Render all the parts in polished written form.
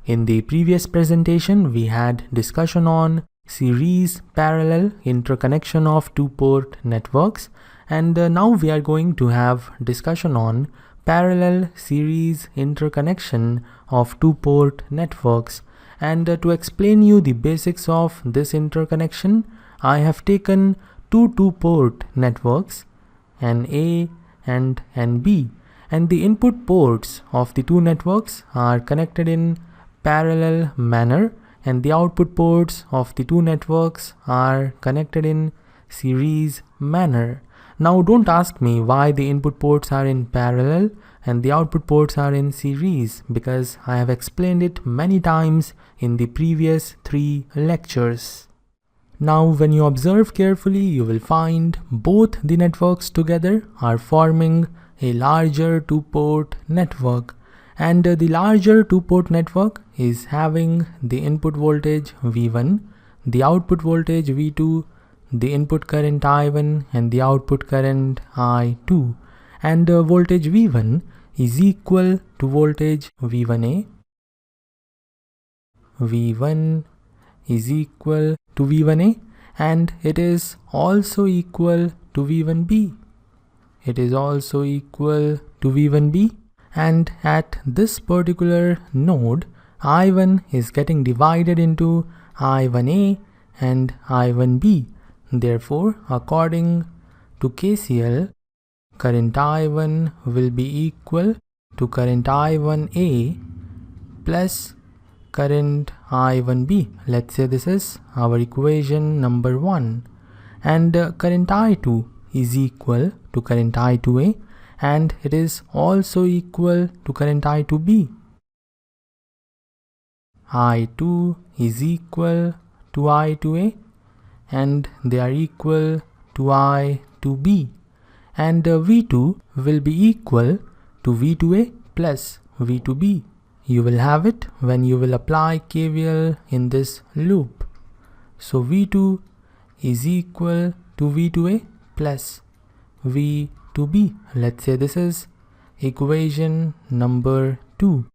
In the previous presentation, we had discussion on series parallel interconnection of two-port networks, and now we are going to have discussion on parallel series interconnection of two-port networks. And to explain you the basics of this interconnection, I have taken two-port networks, an A and an B, and the input ports of the two networks are connected in parallel manner, and the output ports of the two networks are connected in series manner. Now don't ask me why the input ports are in parallel and the output ports are in series, because I have explained it many times in the previous 3 lectures. Now when you observe carefully, you will find both the networks together are forming a larger two-port network, and the larger two-port network is having the input voltage V1, the output voltage V2, the input current I1 and the output current I2, and voltage V1 is equal to voltage V1A, V1 is equal to V1A, and it is also equal to V1B. It is also equal to V1B, and at this particular node, I1 is getting divided into I1A and I1B. Therefore, according to KCL, current I1 will be equal to current I1A plus current I1B. Let's say this is our equation number 1. And current I2 is equal to current I2A, and it is also equal to current I2B. I2 is equal to I2A, and they are equal to I2B, and V2 will be equal to V2A plus V2B. You will have it when you will apply KVL in this loop. So V2 is equal to V2A plus V2B. Let's say this is equation number 2.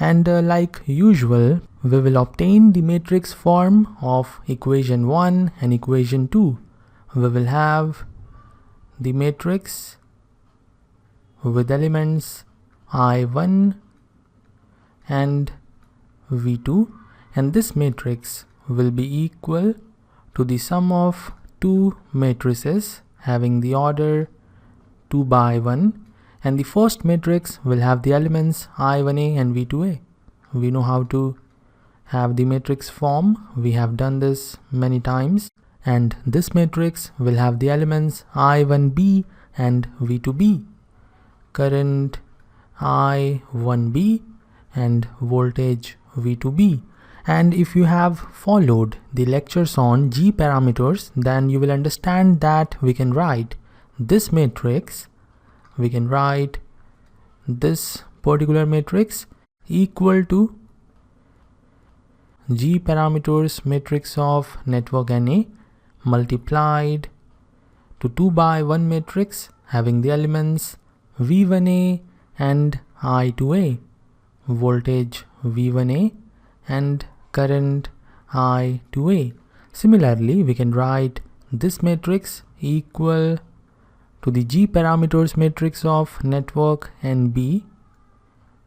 And like usual, we will obtain the matrix form of equation 1 and equation 2. We will have the matrix with elements I1 and V2, and this matrix will be equal to the sum of two matrices having the order 2 by 1, and the first matrix will have the elements I1A and V2A. We know how to have the matrix form. We have done this many times, and this matrix will have the elements I1B and V2B, current I1B and voltage V2B. And if you have followed the lectures on G parameters, then you will understand that we can write this matrix, we can write this particular matrix equal to G parameters matrix of network NA multiplied to 2 by 1 matrix having the elements V1A and I2A, voltage V1A and current I2A. Similarly, we can write this matrix equal to the G parameters matrix of network NB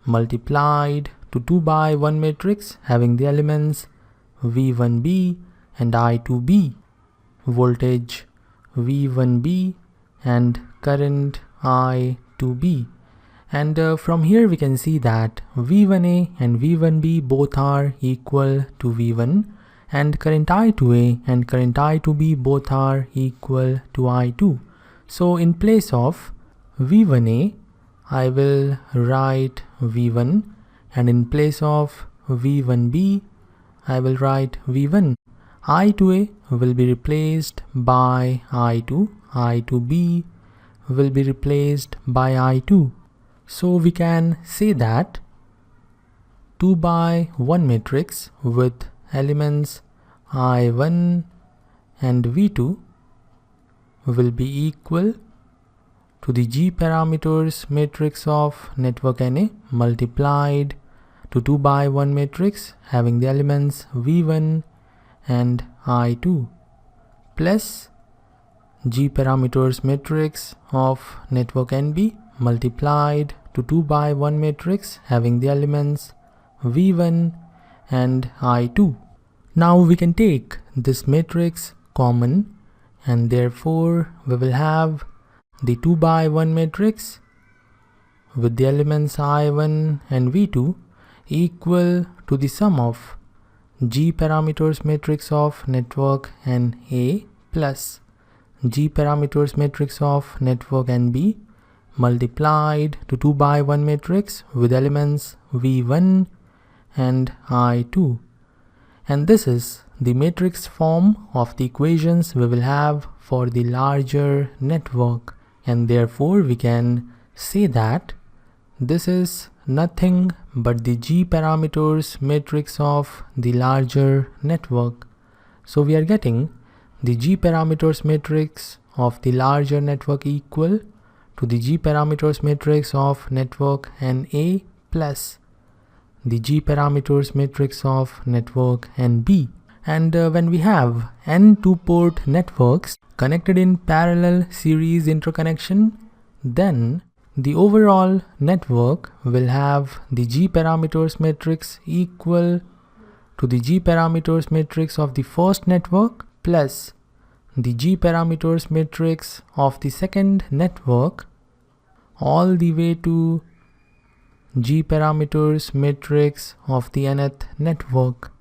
multiplied to 2 by 1 matrix having the elements V1B and I2B, voltage V1B and current I2B. And from here we can see that V1A and V1B both are equal to V1, and current I2A and current I2B both are equal to I2. So in place of V1A, I will write V1, and in place of V1B, I will write V1. I2A will be replaced by I2, I2B will be replaced by I2. So we can say that 2 by 1 matrix with elements I1 and V2 will be equal to the G parameters matrix of network NA multiplied to 2 by 1 matrix having the elements V1 and I2 plus G parameters matrix of network NB multiplied to 2 by 1 matrix having the elements V1 and I2. Now we can take this matrix common, and therefore we will have the 2 by 1 matrix with the elements I1 and V2 equal to the sum of G parameters matrix of network NA plus G parameters matrix of network NB multiplied to 2 by 1 matrix with elements V1 and I2. And this is the matrix form of the equations we will have for the larger network, and therefore we can say that this is nothing but the G parameters matrix of the larger network. So we are getting the G parameters matrix of the larger network equal to the G parameters matrix of network NA plus the G parameters matrix of network NB. And when we have n two-port networks connected in parallel series interconnection, then the overall network will have the G parameters matrix equal to the G parameters matrix of the first network plus the G parameters matrix of the second network all the way to G parameters matrix of the nth network.